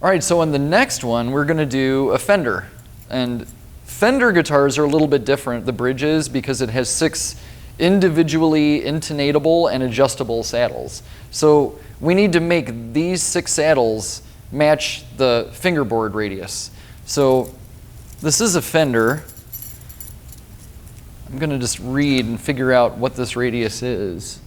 All right, so on the next one, we're going to do a Fender. And Fender guitars are a little bit different, the bridges, because it has 6 individually intonatable and adjustable saddles. So we need to make these 6 saddles match the fingerboard radius. So this is a Fender. I'm going to just read and figure out what this radius is.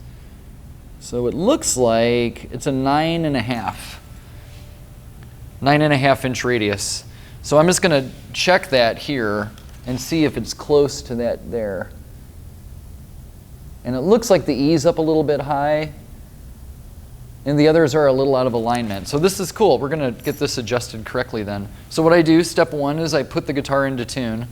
So it looks like it's a 9.5 inch radius. So I'm just going to check that here and see if it's close to that there. And it looks like the E's up a little bit high, and the others are a little out of alignment. So this is cool. We're going to get this adjusted correctly then. So what I do, step 1 is I put the guitar into tune.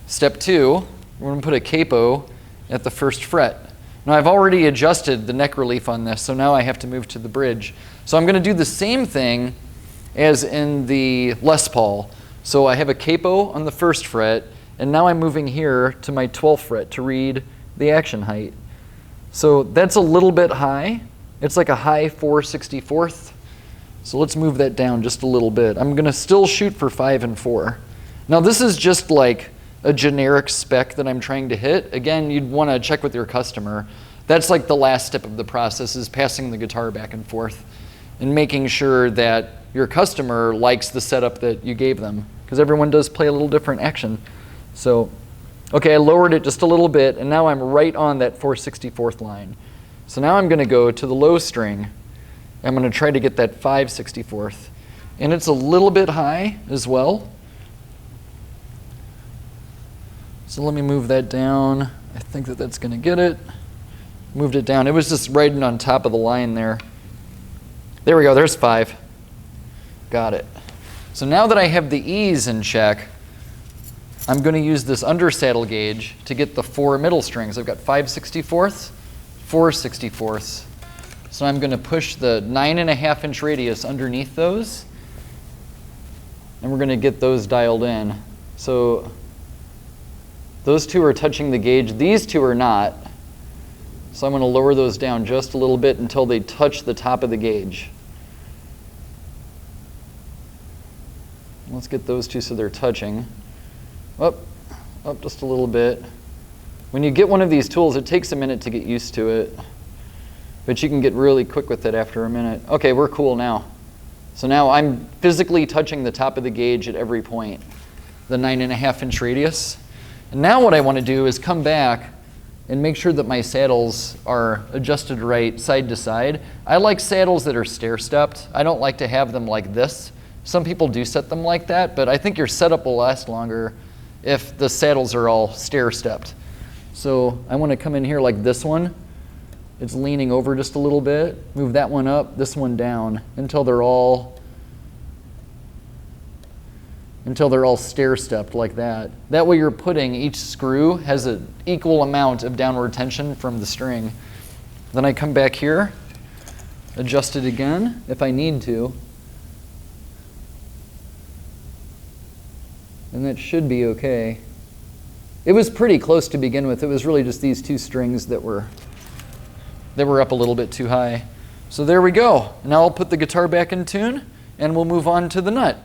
Step 2, we're going to put a capo at the 1st fret. Now I've already adjusted the neck relief on this, so now I have to move to the bridge. So I'm going to do the same thing as in the Les Paul. So I have a capo on the 1st fret, and now I'm moving here to my 12th fret to read the action height. So that's a little bit high. It's like a high 4/64. So let's move that down just a little bit. I'm going to still shoot for 5 and 4. Now this is just like a generic spec that I'm trying to hit. Again, you'd want to check with your customer. That's like the last step of the process, is passing the guitar back and forth and making sure that your customer likes the setup that you gave them, because everyone does play a little different action. So, okay, I lowered it just a little bit, and now I'm right on that 4/64 line. So now I'm going to go to the low string. I'm going to try to get that 5/64, and it's a little bit high as well. So let me move that down. I think that that's going to get it. Moved it down. It was just right on top of the line there. There we go. There's 5. Got it. So now that I have the E's in check, I'm going to use this undersaddle gauge to get the 4 middle strings. I've got 5/64, 4/64. So I'm going to push the 9.5 inch radius underneath those, and we're going to get those dialed in. So those 2 are touching the gauge. These 2 are not. So I'm going to lower those down just a little bit until they touch the top of the gauge. Let's get those 2 so they're touching. Up just a little bit. When you get one of these tools, it takes a minute to get used to it, but you can get really quick with it after a minute. Okay, we're cool now. So now I'm physically touching the top of the gauge at every point, the 9.5 inch radius. And now what I want to do is come back and make sure that my saddles are adjusted right side to side. I like saddles that are stair-stepped. I don't like to have them like this. Some people do set them like that, but I think your setup will last longer if the saddles are all stair-stepped. So I want to come in here like this one. It's leaning over just a little bit. Move that one up, this one down, until they're all stair-stepped like that. That way you're putting, each screw has an equal amount of downward tension from the string. Then I come back here, adjust it again if I need to. And that should be okay. It was pretty close to begin with. It was really just these 2 strings that were up a little bit too high. So there we go. Now I'll put the guitar back in tune, and we'll move on to the nut.